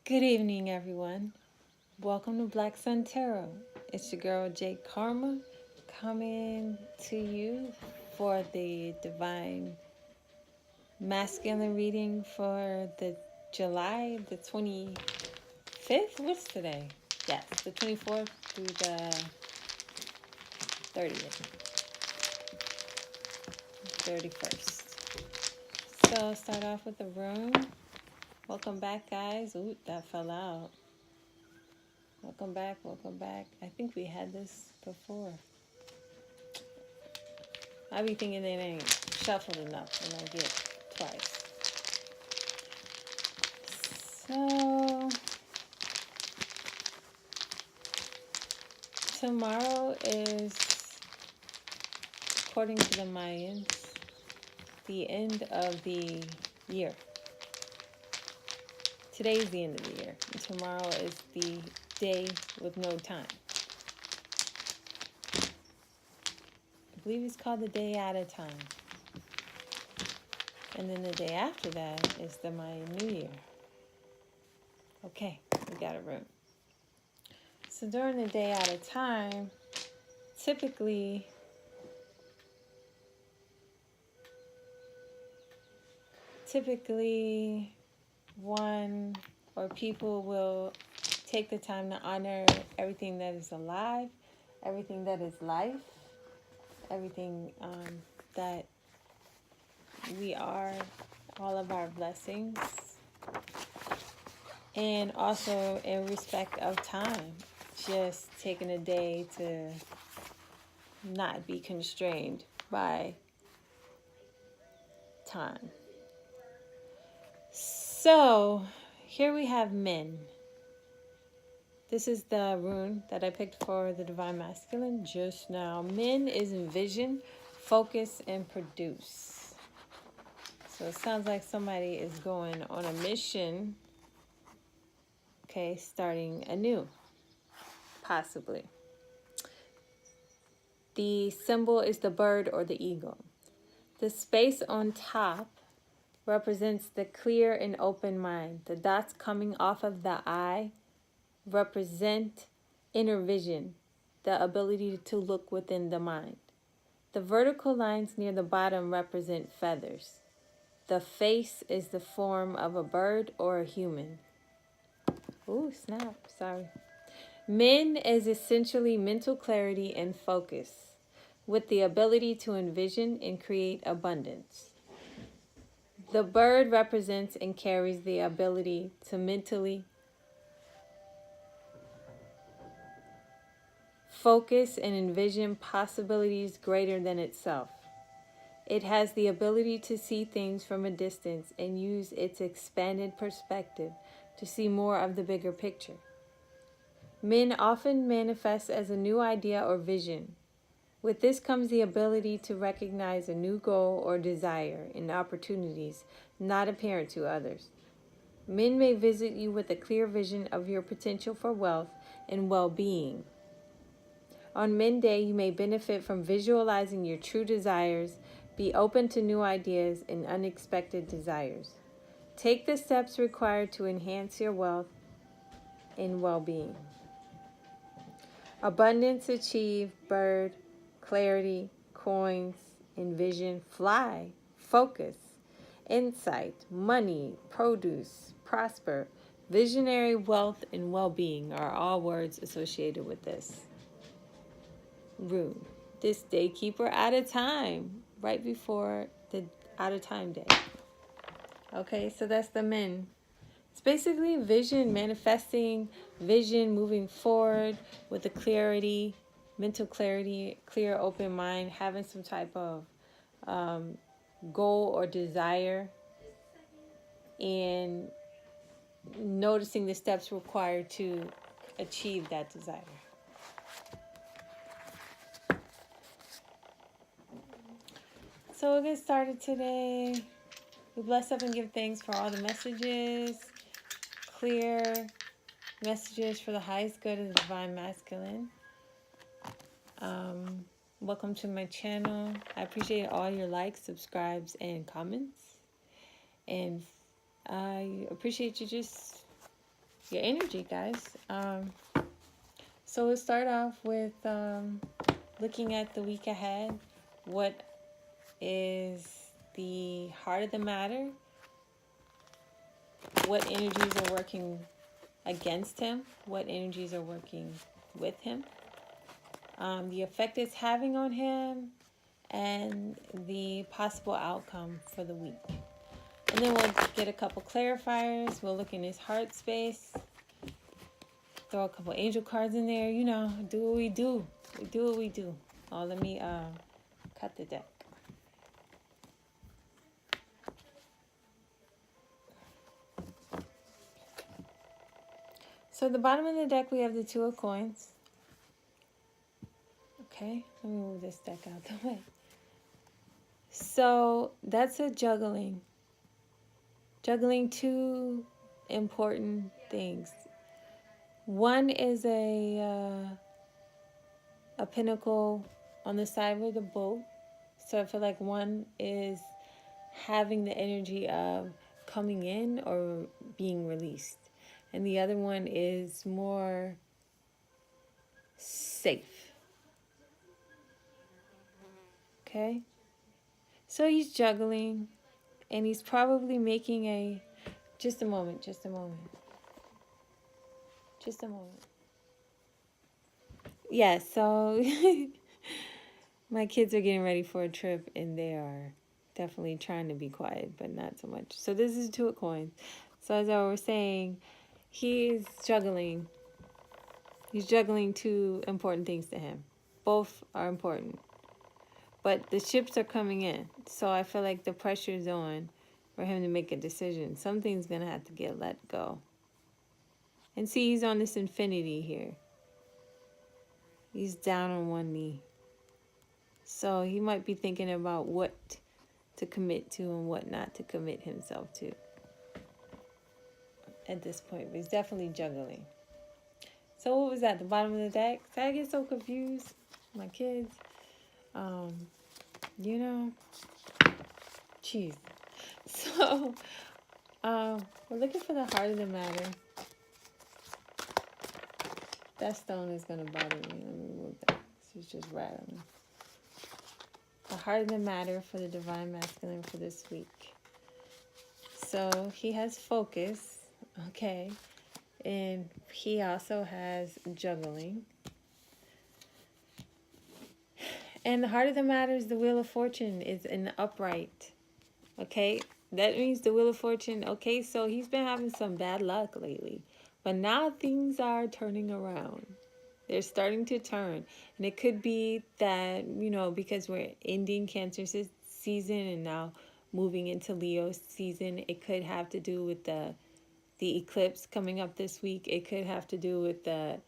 Good evening, everyone. Welcome to Black Sun Tarot. It's your girl, Kharma, coming to you for the Divine Masculine reading for the July the 25th. What's today? Yes, the 24th through the 30th, 31st. So, start off with the room. Welcome back, guys. Ooh, that fell out. Welcome back, welcome back. I think we had this before. I be thinking it ain't shuffled enough when I get twice. So, tomorrow is, according to the Mayans, the end of the year. Today's the end of the year. And tomorrow is the day with no time. I believe it's called the day out of time. And then the day after that is the Mayan New Year. Okay, we got a room. So during the day out of time, typically one or people will take the time to honor everything that is alive, everything that is life, everything that we are, all of our blessings, and also in respect of time, just taking a day to not be constrained by time. So, here we have men. This is the rune that I picked for the Divine Masculine just now. Men is envision, focus, and produce. So it sounds like somebody is going on a mission. Okay, starting anew, possibly. The symbol is the bird or the eagle. The space on top represents the clear and open mind. The dots coming off of the eye represent inner vision, the ability to look within the mind. The vertical lines near the bottom represent feathers. The face is the form of a bird or a human. Ooh, snap, sorry. Men is essentially mental clarity and focus, with the ability to envision and create abundance. The bird represents and carries the ability to mentally focus and envision possibilities greater than itself. It has the ability to see things from a distance and use its expanded perspective to see more of the bigger picture. Men often manifest as a new idea or vision. With this comes the ability to recognize a new goal or desire in opportunities not apparent to others. Men may visit you with a clear vision of your potential for wealth and well-being. On Men Day, you may benefit from visualizing your true desires, be open to new ideas and unexpected desires. Take the steps required to enhance your wealth and well-being. Abundance, achieve, bird, clarity, coins, envision, fly, focus, insight, money, produce, prosper, visionary, wealth, and well-being are all words associated with this rune. This day keeper out of time, right before the out of time day. Okay, so that's the men. It's basically vision, manifesting, vision, moving forward with the clarity, mental clarity, clear, open mind, having some type of goal or desire, and noticing the steps required to achieve that desire. So we'll get started today. We bless up and give thanks for all the messages, clear messages for the highest good of the Divine Masculine. Welcome to my channel. I appreciate all your likes, subscribes, and comments. And I appreciate you just your energy, guys. So we'll start off with looking at the week ahead. What is the heart of the matter? What energies are working against him? What energies are working with him? The effect it's having on him, and the possible outcome for the week. And then we'll get a couple clarifiers. We'll look in his heart space. Throw a couple angel cards in there. You know, do what we do. We do what we do. Oh, let me cut the deck. So at the bottom of the deck, we have the Two of Coins. Okay, let me move this deck out the way. So that's a juggling. Juggling two important things. One is a pinnacle on the side of the boat. So I feel like one is having the energy of coming in or being released. And the other one is more safe. Okay? So he's juggling, and he's probably making a... Just a moment. Yeah, so my kids are getting ready for a trip, and they are definitely trying to be quiet, but not so much. So this is Two of Coins. So as I was saying, he's juggling. He's juggling two important things to him. Both are important. But the ships are coming in. So I feel like the pressure is on for him to make a decision. Something's going to have to get let go. And see, he's on this infinity here. He's down on one knee. So he might be thinking about what to commit to and what not to commit himself to at this point. But he's definitely juggling. So what was that? The bottom of the deck? So I get so confused. My kids. You know. Jeez. So we're looking for the heart of the matter. That stone is going to bother me. Let me move that. It's just rattling. The heart of the matter for the divine masculine for this week. So he has focus. Okay. And he also has juggling. And the heart of the matter is the Wheel of Fortune is in the upright. Okay. That means the Wheel of Fortune. Okay. So he's been having some bad luck lately. But now things are turning around. They're starting to turn. And it could be that, you know, because we're ending Cancer season and now moving into Leo season, it could have to do with the eclipse coming up this week. It could have to do with the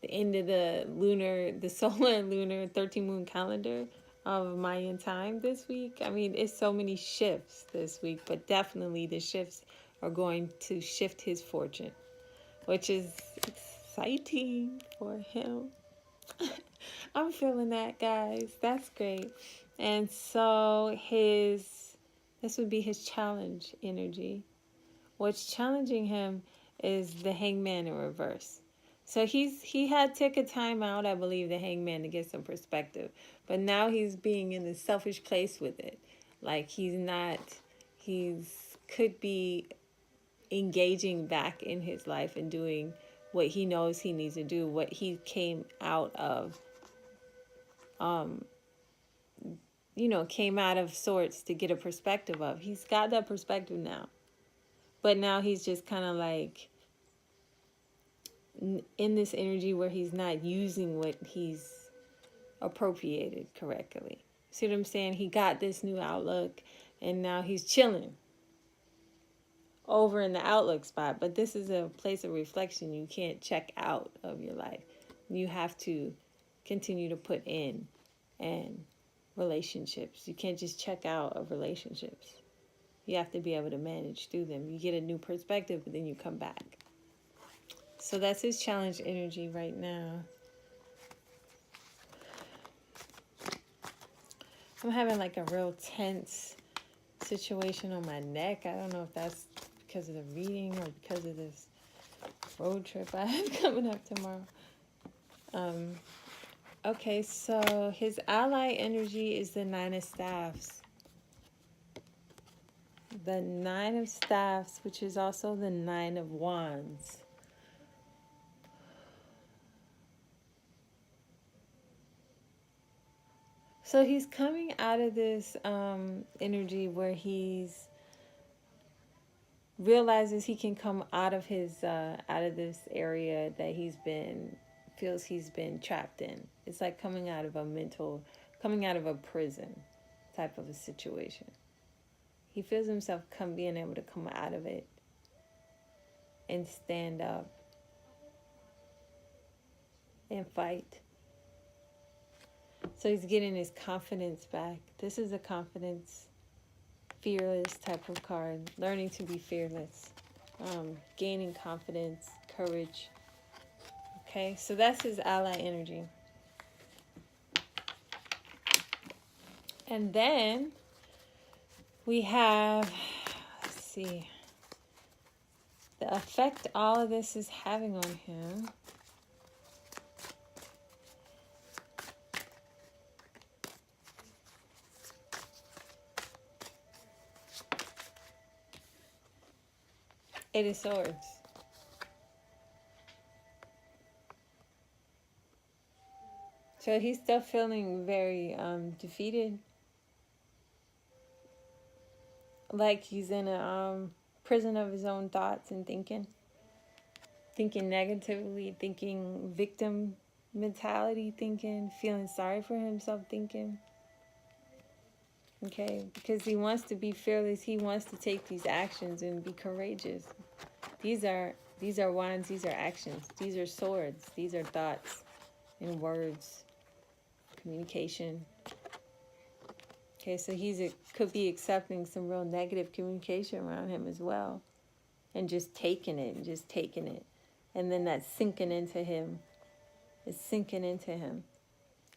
end of the solar and lunar 13 moon calendar of Mayan time this week. I mean, it's so many shifts this week, but definitely the shifts are going to shift his fortune, which is exciting for him. I'm feeling that, guys. That's great. And so this would be his challenge energy. What's challenging him is the Hangman in reverse. So he had took a time out, I believe, the Hangman, to get some perspective. But now he's being in a selfish place with it. Like could be engaging back in his life and doing what he knows he needs to do, what he came out of, came out of sorts to get a perspective of. He's got that perspective now. But now he's just kind of like in this energy where he's not using what he's appropriated correctly. See what I'm saying? He got this new outlook and now he's chilling over in the outlook spot. But this is a place of reflection. You can't check out of your life. You have to continue to put in and relationships. You can't just check out of relationships. You have to be able to manage through them. You get a new perspective, but then you come back. So that's his challenge energy right now. I'm having like a real tense situation on my neck. I don't know if that's because of the reading or because of this road trip I have coming up tomorrow. Okay, so his ally energy is the Nine of Staffs. The Nine of Staffs, which is also the Nine of Wands. So he's coming out of this energy where he's realizes he can come out of his out of this area that feels he's been trapped in. It's like coming out of a prison type of a situation. He feels himself being able to come out of it and stand up and fight. So he's getting his confidence back. This is a confidence, fearless type of card. Learning to be fearless. Gaining confidence, courage. Okay, so that's his ally energy. And then we have, let's see, the effect all of this is having on him. Eight of Swords. So he's still feeling very defeated. Like he's in a prison of his own thoughts and thinking. Thinking negatively, thinking victim mentality, thinking, feeling sorry for himself, thinking. Okay, because he wants to be fearless. He wants to take these actions and be courageous. These are wands, these are actions. These are swords. These are thoughts and words. Communication. Okay, so could be accepting some real negative communication around him as well. And just taking it. And then that's sinking into him. It's sinking into him.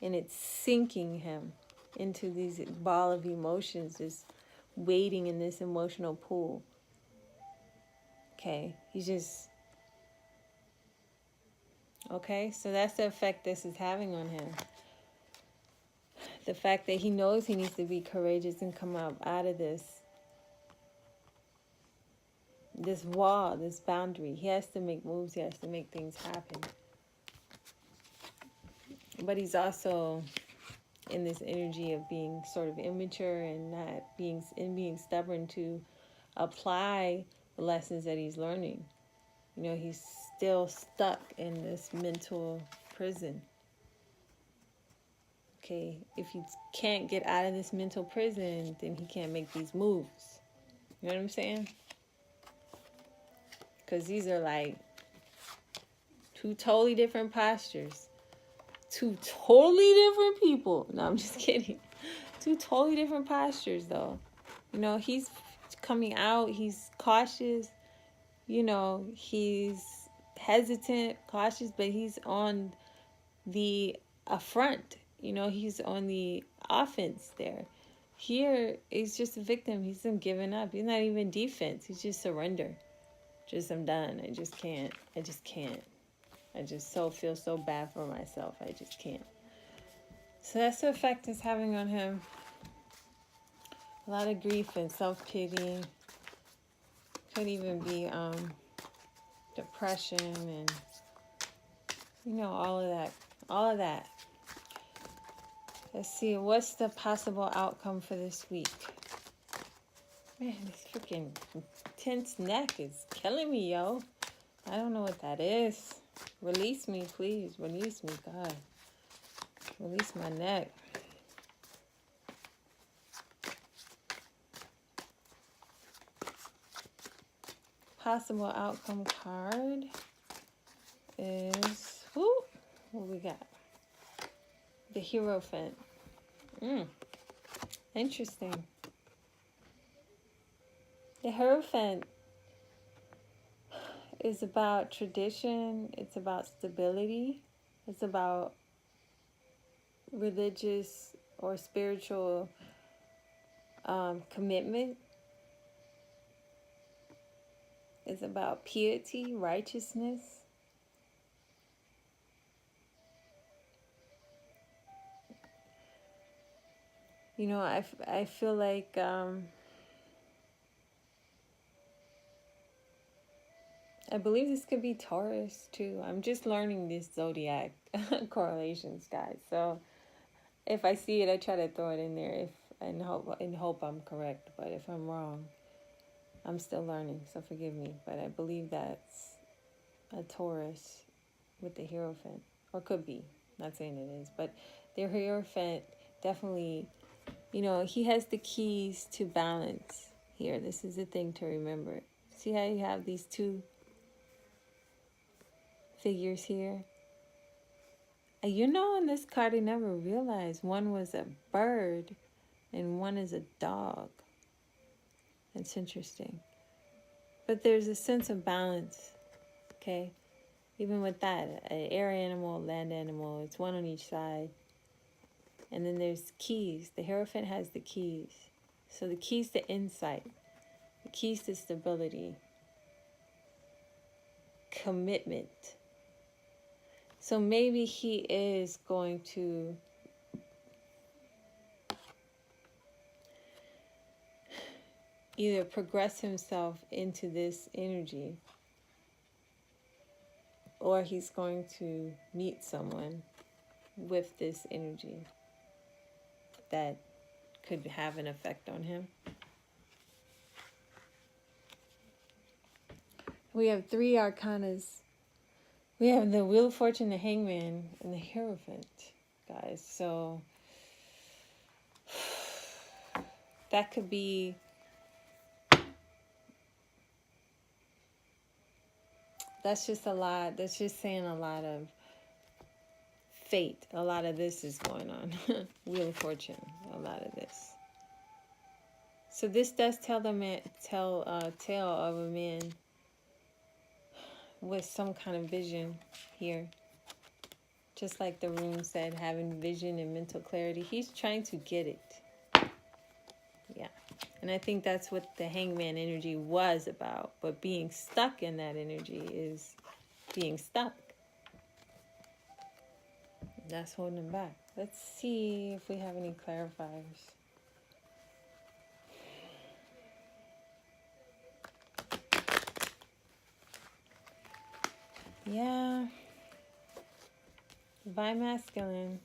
And it's sinking him into these ball of emotions, just waiting in this emotional pool. Okay, okay, so that's the effect this is having on him. The fact that he knows he needs to be courageous and come out of this wall, this boundary. He has to make moves. He has to make things happen. But he's also in this energy of being sort of immature and being stubborn to apply the lessons that he's learning. You know, he's still stuck in this mental prison. Okay, if he can't get out of this mental prison, then he can't make these moves. You know what I'm saying? Because these are like two totally different postures. Two totally different people. No, I'm just kidding. Two totally different postures, though. You know, he's coming out. He's cautious. You know, he's hesitant, cautious, but he's on the front. You know, he's on the offense there. Here, he's just a victim. He's giving up. He's not even defense. He's just surrender. I'm done. I just can't. I just feel so bad for myself. I just can't. So that's the effect it's having on him. A lot of grief and self-pity. Could even be depression and, you know, all of that. Let's see, what's the possible outcome for this week? Man, this freaking tense neck is killing me, yo. I don't know what that is. Release me, please. Release me, God. Release my neck. Possible outcome card is, what we got? The Hierophant. Interesting. The Hierophant is about tradition. It's about stability. It's about religious or spiritual commitment. is about piety, righteousness. You know, I feel like I believe this could be Taurus too. I'm just learning this zodiac correlations, guys. So if I see it, I try to throw it in there if and hope I'm correct. But if I'm wrong, I'm still learning, so forgive me. But I believe that's a Taurus with the Hierophant, or could be. Not saying it is, but the Hierophant definitely, you know, he has the keys to balance here. This is the thing to remember. See how you have these two figures here? You know, on this card, I never realized one was a bird and one is a dog. That's interesting. But there's a sense of balance, okay? Even with that, an air animal, land animal, it's one on each side. And then there's keys. The Hierophant has the keys. So the keys to insight, the keys to stability, commitment. So maybe he is going to either progress himself into this energy, or he's going to meet someone with this energy that could have an effect on him. We have three arcanas. We have the Wheel of Fortune, the Hangman, and the Hierophant, guys. So that could be that's just a lot. That's just saying a lot of fate. A lot of this is going on. Wheel of Fortune. A lot of this. So this does tell tale of a man with some kind of vision here. Just like the room said, having vision and mental clarity. He's trying to get it. Yeah. And I think that's what the Hangman energy was about. But being stuck in that energy is being stuck. That's holding him back. Let's see if we have any clarifiers. Yeah. Divine Masculine.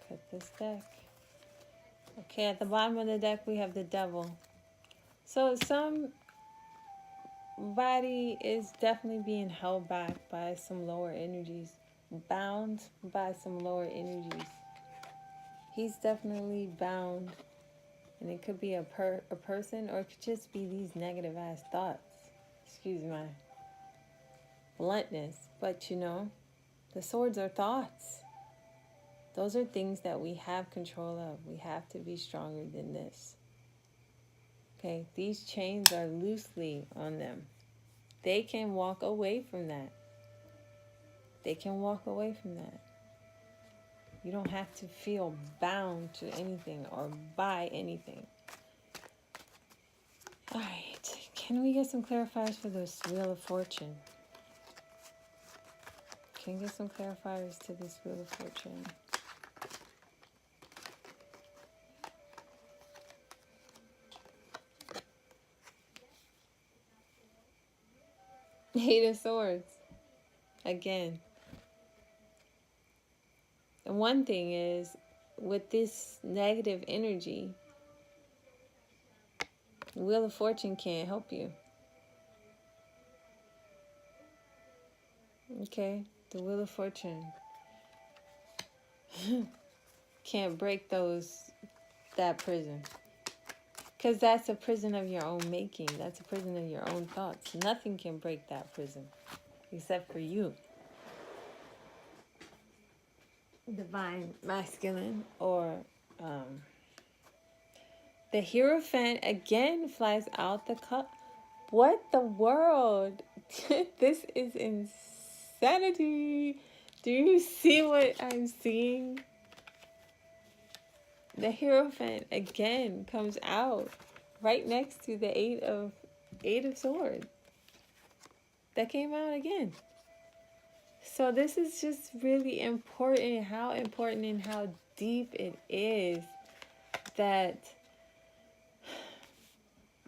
Cut this deck. Okay, at the bottom of the deck we have the Devil. So somebody is definitely being held back by some lower energies. Bound by some lower energies. He's definitely bound. And it could be a person, or it could just be these negative ass thoughts. Excuse my bluntness. But you know, the swords are thoughts. Those are things that we have control of. We have to be stronger than this. Okay, these chains are loosely on them. They can walk away from that. They can walk away from that. You don't have to feel bound to anything or by anything. All right, can we get some clarifiers for this Wheel of Fortune? Can we get some clarifiers to this Wheel of Fortune? Eight of Swords. Again. And one thing is, with this negative energy, Wheel of Fortune can't help you. Okay? The Wheel of Fortune can't break that prison. Because that's a prison of your own making. That's a prison of your own thoughts. Nothing can break that prison except for you. Divine Masculine, or the Hierophant again flies out the cup. What the world? This is insanity. Do you see what I'm seeing? The Hierophant again comes out right next to the Eight of Swords. That came out again. So this is just really important, how important and how deep it is that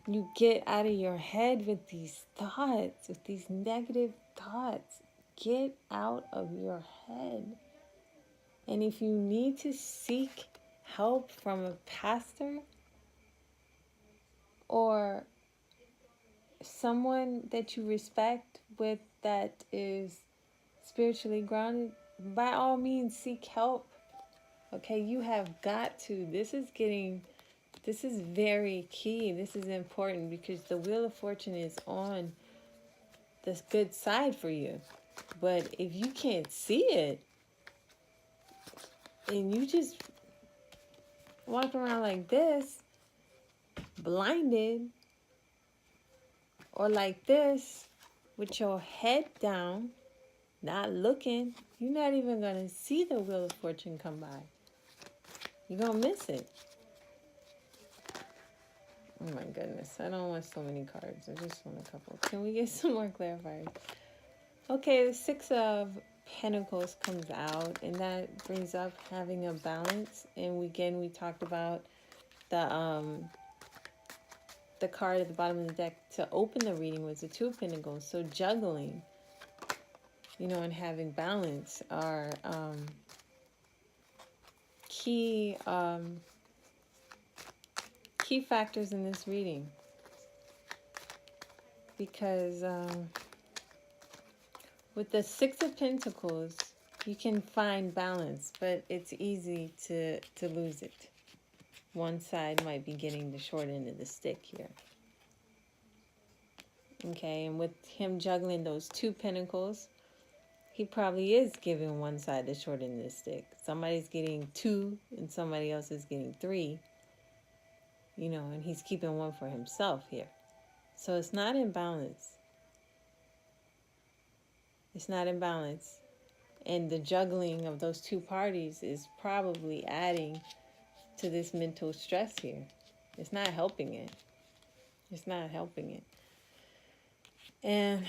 you get out of your head with these thoughts, with these negative thoughts. Get out of your head. And if you need to seek help from a pastor or someone that you respect with that is spiritually grounded, by all means seek help. Okay, you have got to. This is very key. This is important because the Wheel of Fortune is on the good side for you. But if you can't see it and you just walk around like this, blinded, or like this, with your head down, not looking, you're not even going to see the Wheel of Fortune come by. You're going to miss it. Oh my goodness, I don't want so many cards. I just want a couple. Can we get some more clarifiers? Okay, the Six of Pentacles comes out, and that brings up having a balance. And we talked about the card at the bottom of the deck to open the reading was the Two of Pentacles. So juggling, and having balance are key factors in this reading, because with the Six of Pentacles, you can find balance, but it's easy to lose it. One side might be getting the short end of the stick here. Okay, and with him juggling those Two Pentacles, he probably is giving one side the short end of the stick. Somebody's getting 2 and somebody else is getting 3. And he's keeping one for himself here. So it's not in balance. It's not in balance. And the juggling of those two parties is probably adding to this mental stress here. It's not helping it. It's not helping it. And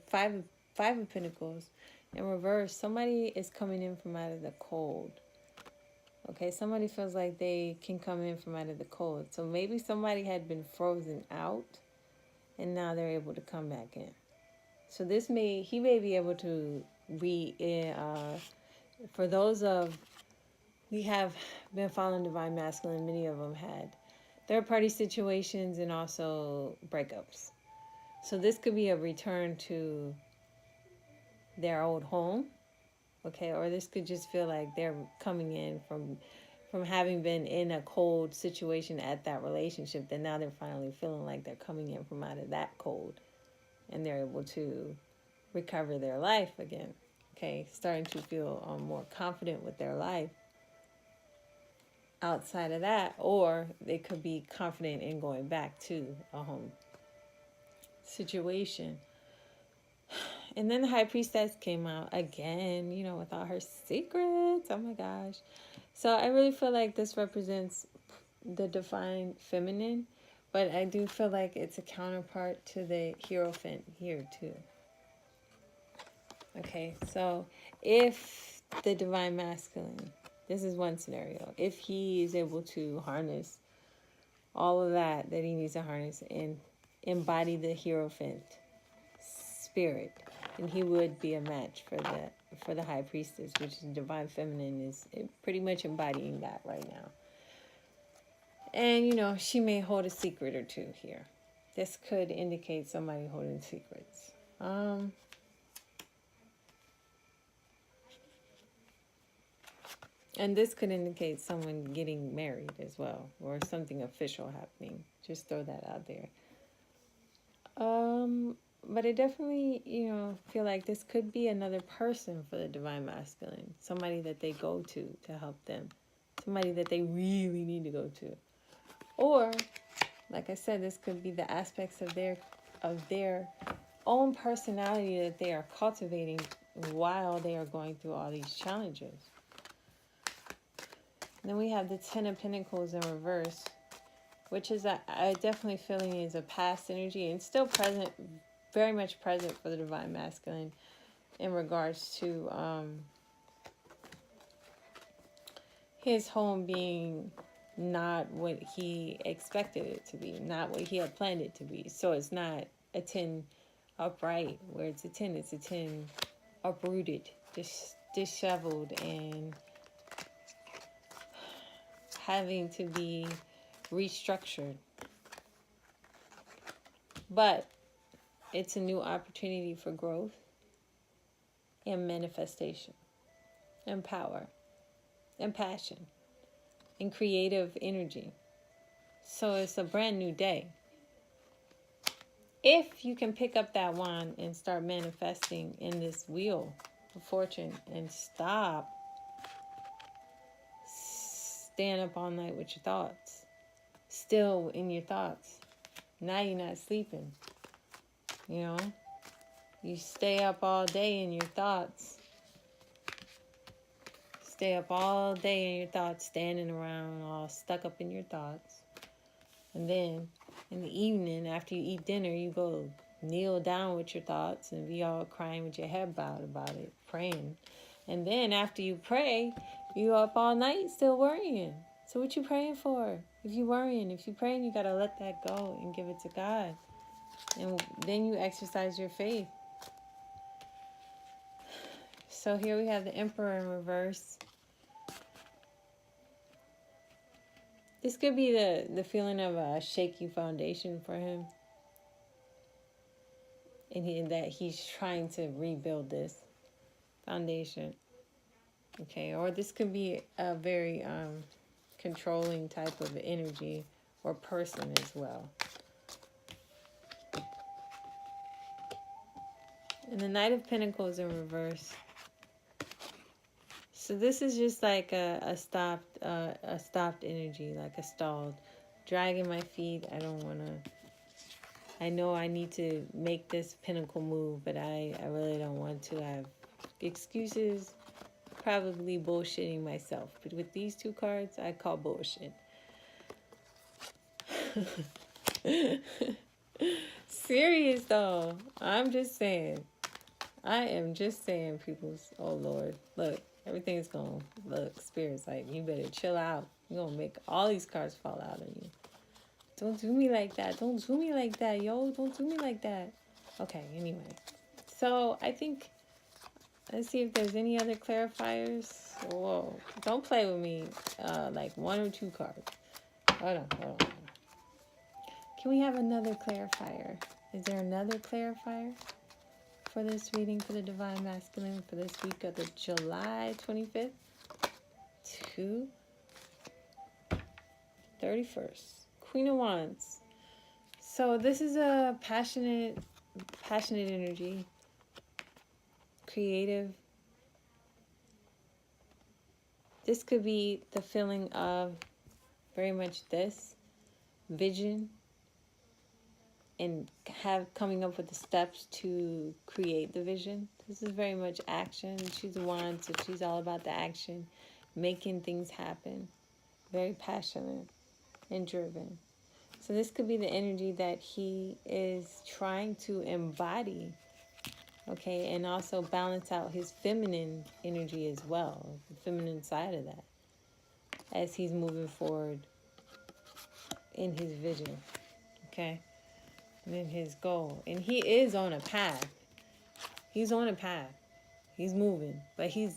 Five of Pentacles in reverse. Somebody is coming in from out of the cold. Okay, somebody feels like they can come in from out of the cold. So maybe somebody had been frozen out and now they're able to come back in. So he may be able to for those we have been following Divine Masculine, many of them had third-party situations and also breakups. So this could be a return to their old home, okay? Or this could just feel like they're coming in from having been in a cold situation at that relationship, that now they're finally feeling like they're coming in from out of that cold and they're able to recover their life again, okay? Starting to feel more confident with their life outside of that, or they could be confident in going back to a home situation. And then the High Priestess came out again, with all her secrets. Oh my gosh. So I really feel like this represents the divine feminine, but I do feel like it's a counterpart to the Hierophant here too. Okay, so if the divine masculine, this is one scenario, if he is able to harness all of that he needs to harness and embody the Hierophant spirit, then he would be a match for the High Priestess, which is divine feminine, is pretty much embodying that right now. And she may hold a secret or two here. This could indicate somebody holding secrets. And this could indicate someone getting married as well, or something official happening. Just throw that out there. But I definitely, feel like this could be another person for the divine masculine. Somebody that they go to help them. Somebody that they really need to go to. Or, like I said, this could be the aspects of their own personality that they are cultivating while they are going through all these challenges. Then we have the Ten of Pentacles in reverse, which is I definitely feeling is a past energy and still present, very much present for the Divine Masculine in regards to his home being not what he expected it to be, not what he had planned it to be. So it's not a 10 upright, where it's a 10, it's a 10 uprooted, disheveled, and having to be restructured. But it's a new opportunity for growth and manifestation and power and passion and creative energy. So it's a brand new day. If you can pick up that wand and start manifesting in this wheel of fortune and stop staying up all night with your thoughts, still in your thoughts. Now you're not sleeping. You know, you stay up all day in your thoughts. Stay up all day in your thoughts, standing around all stuck up in your thoughts. And then in the evening, after you eat dinner, you go kneel down with your thoughts and be all crying with your head bowed about it, praying. And then after you pray, you up all night still worrying. So what you praying for? If you worrying, if you praying, you got to let that go and give it to God. And then you exercise your faith. So here we have the Emperor in reverse. This could be the feeling of a shaky foundation for him. And that he's trying to rebuild this foundation. Okay, or this could be a very controlling type of energy or person as well. And the Knight of Pentacles in reverse. So this is just like a stopped energy, like a stalled, dragging my feet. I don't want to. I know I need to make this pinnacle move, but I really don't want to. I have excuses, probably bullshitting myself. But with these two cards, I call bullshit. Serious though. I'm just saying. I am just saying, peoples. Oh Lord, look. Everything's going to look, Spirit's like, you better chill out. You're going to make all these cards fall out on you. Don't do me like that. Don't do me like that, yo. Don't do me like that. Okay, anyway. So, I think, let's see if there's any other clarifiers. Whoa. Don't play with me like one or two cards. Hold on. Can we have another clarifier? Is there another clarifier for this reading for the Divine Masculine for this week of the July 25th to 31st? Queen of Wands. So this is a passionate energy, creative. This could be the feeling of very much this vision and coming up with the steps to create the vision. This is very much action. She's the one, so she's all about the action, making things happen. Very passionate and driven. So this could be the energy that he is trying to embody, okay, and also balance out his feminine energy as well, the feminine side of that, as he's moving forward in his vision, okay? And in his goal. And he is on a path. He's on a path. He's moving. But he's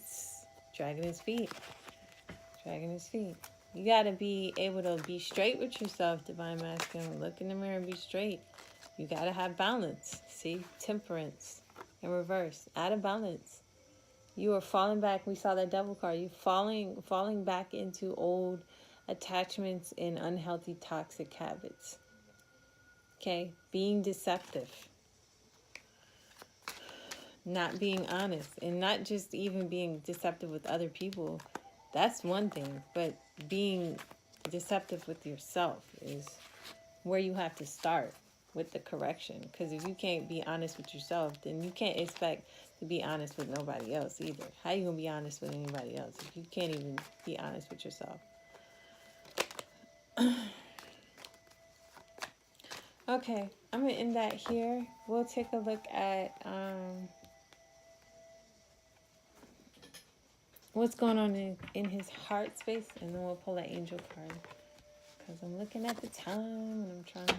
dragging his feet. You got to be able to be straight with yourself, Divine Masculine. Look in the mirror and be straight. You got to have balance. See? Temperance in reverse. Out of balance. You are falling back. We saw that Devil card. You're falling back into old attachments and unhealthy, toxic habits. Okay, being deceptive, not being honest, and not just even being deceptive with other people. That's one thing, but being deceptive with yourself is where you have to start with the correction. Because if you can't be honest with yourself, then you can't expect to be honest with nobody else either. How you going to be honest with anybody else if you can't even be honest with yourself? Okay, I'm going to end that here. We'll take a look at what's going on in his heart space, and then we'll pull an angel card. Because I'm looking at the time, and I'm trying to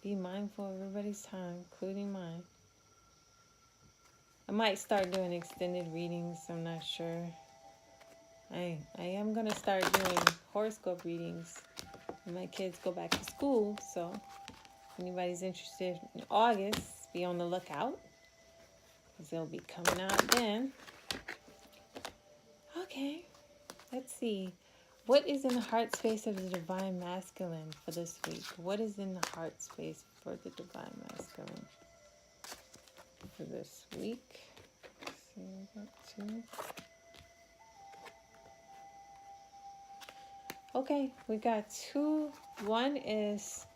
be mindful of everybody's time, including mine. I might start doing extended readings. I'm not sure. I am going to start doing horoscope readings when my kids go back to school. So if anybody's interested in August, be on the lookout, because they'll be coming out then. Okay, let's see. What is in the heart space of the divine masculine for this week? What is in the heart space for the divine masculine for this week? Let's see, I got two. Okay, we got two. One is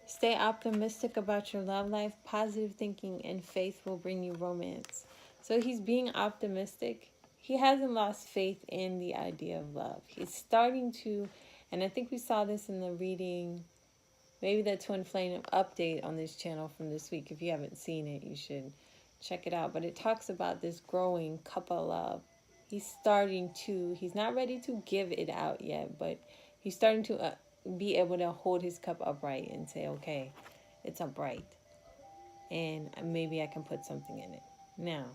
stay optimistic about your love life. Positive thinking and faith will bring you romance. So he's being optimistic. He hasn't lost faith in the idea of love. He's starting to, and I think we saw this in the reading, maybe the Twin Flame update on this channel from this week. If you haven't seen it, you should check it out. But it talks about this growing cup of love. He's starting to, he's not ready to give it out yet, but he's starting to be able to hold his cup upright and say, okay, it's upright, and maybe I can put something in it. Now,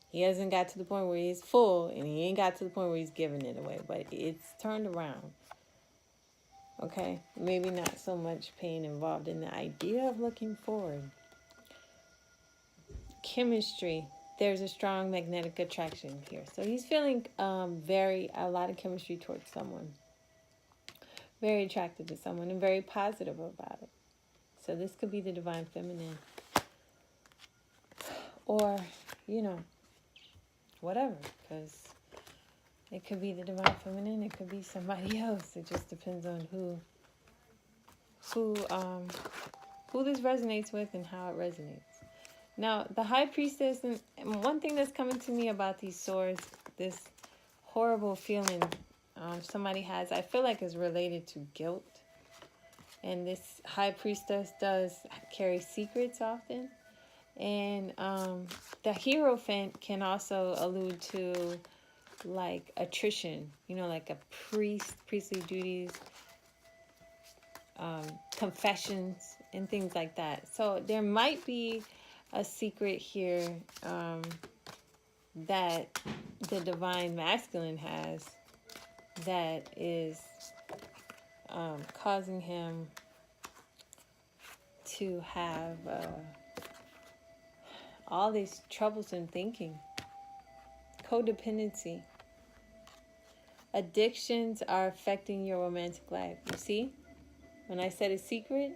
he hasn't got to the point where he's full, and he ain't got to the point where he's giving it away, but it's turned around. Okay? Maybe not so much pain involved in the idea of looking forward. Chemistry. There's a strong magnetic attraction here. So he's feeling a lot of chemistry towards someone. Very attracted to someone and very positive about it. So this could be the divine feminine. Or, whatever. Because it could be the divine feminine. It could be somebody else. It just depends on who this resonates with and how it resonates. Now, the High Priestess, and one thing that's coming to me about these swords, this horrible feeling somebody has, I feel like is related to guilt. And this High Priestess does carry secrets often. And the Hierophant can also allude to like attrition, like a priestly duties, confessions, and things like that. So there might be a secret here that the divine masculine has that is causing him to have all these troublesome thinking. Codependency. Addictions are affecting your romantic life. You see? When I said a secret,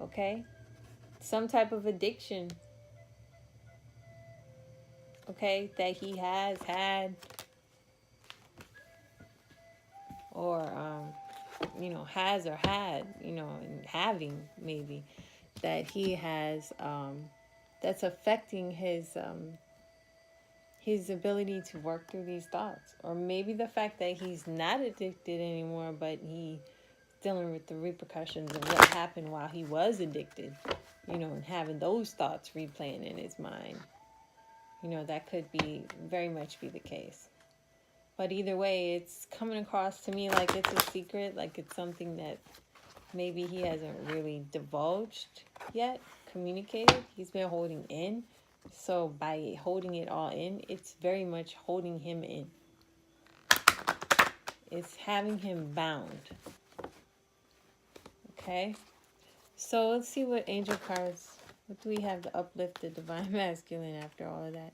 okay? Some type of addiction, okay, that he has had, or has or had, and having maybe, that he has, that's affecting his ability to work through these thoughts. Or maybe the fact that he's not addicted anymore, but he's dealing with the repercussions of what happened while he was addicted, and having those thoughts replaying in his mind. That could very much be the case. But either way, it's coming across to me like it's a secret, like it's something that maybe he hasn't really divulged yet, communicated. He's been holding in. So by holding it all in, it's very much holding him in. It's having him bound. Okay? So let's see what angel cards, what do we have to uplift the divine masculine after all of that?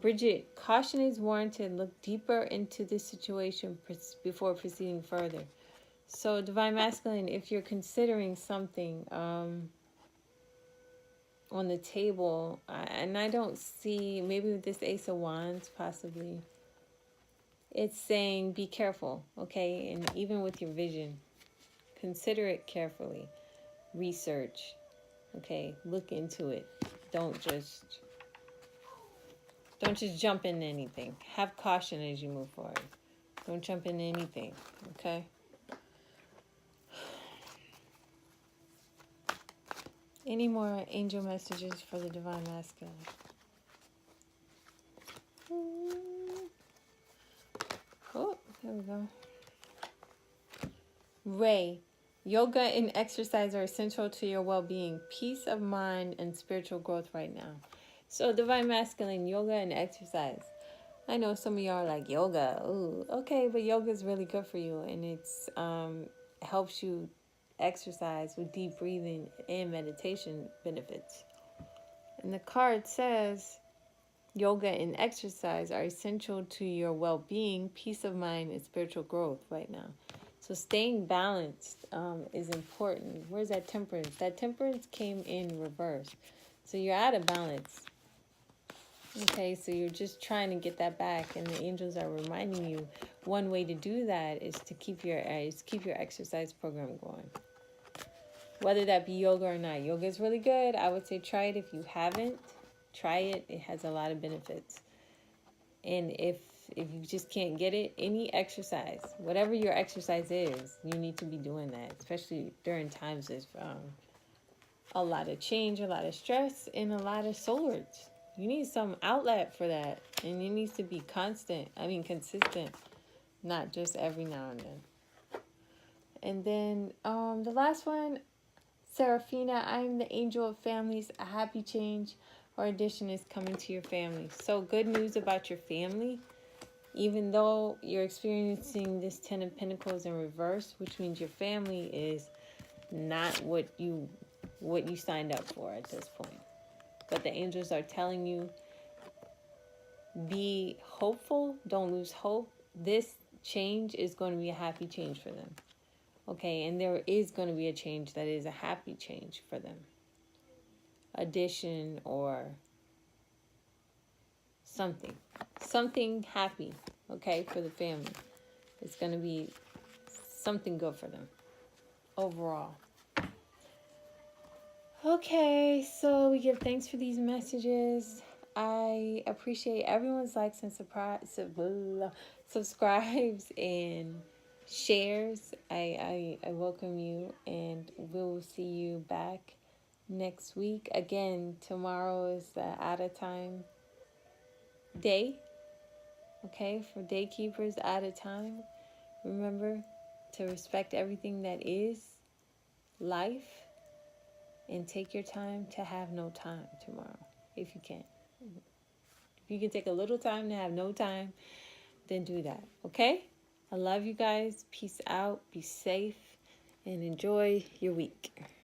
Bridget, caution is warranted. Look deeper into this situation before proceeding further. So divine masculine, if you're considering something on the table, and I don't see, maybe with this Ace of Wands possibly, it's saying be careful, okay? And even with your vision, consider it carefully. Research, okay? Look into it. Don't just jump into anything. Have caution as you move forward. Don't jump into anything, okay? Any more angel messages for the Divine Masculine? Oh, there we go. Ray, yoga and exercise are essential to your well-being, peace of mind, and spiritual growth right now. So, Divine Masculine, yoga and exercise. I know some of y'all are like, yoga, ooh, okay, but yoga is really good for you, and it's helps you exercise with deep breathing and meditation benefits. And the card says, yoga and exercise are essential to your well-being, peace of mind, and spiritual growth right now. So staying balanced is important. Where's that temperance? That temperance came in reverse. So you're out of balance. Okay, so you're just trying to get that back, and the angels are reminding you one way to do that is to keep your exercise program going. Whether that be yoga or not. Yoga is really good. I would say try it if you haven't. Try it. It has a lot of benefits. And if you just can't get it, any exercise, whatever your exercise is, you need to be doing that, especially during times of a lot of change, a lot of stress, and a lot of swords. You need some outlet for that, and it needs to be consistent, not just every now and then. And then the last one, Serafina, I'm the angel of families. A happy change or addition is coming to your family. So good news about your family. Even though you're experiencing this Ten of Pentacles in reverse, which means your family is not what you signed up for at this point. But the angels are telling you, be hopeful, don't lose hope. This change is going to be a happy change for them. Okay, and there is going to be a change that is a happy change for them. Addition or something happy, okay, for the family. It's going to be something good for them overall. Okay, so we give thanks for these messages. I appreciate everyone's likes and subscribes and shares. I welcome you, and we'll see you back next week. Again, tomorrow is the out of time day. Okay, for day keepers out of time. Remember to respect everything that is life. And take your time to have no time tomorrow, if you can. If you can take a little time to have no time, then do that, okay? I love you guys. Peace out. Be safe. And enjoy your week.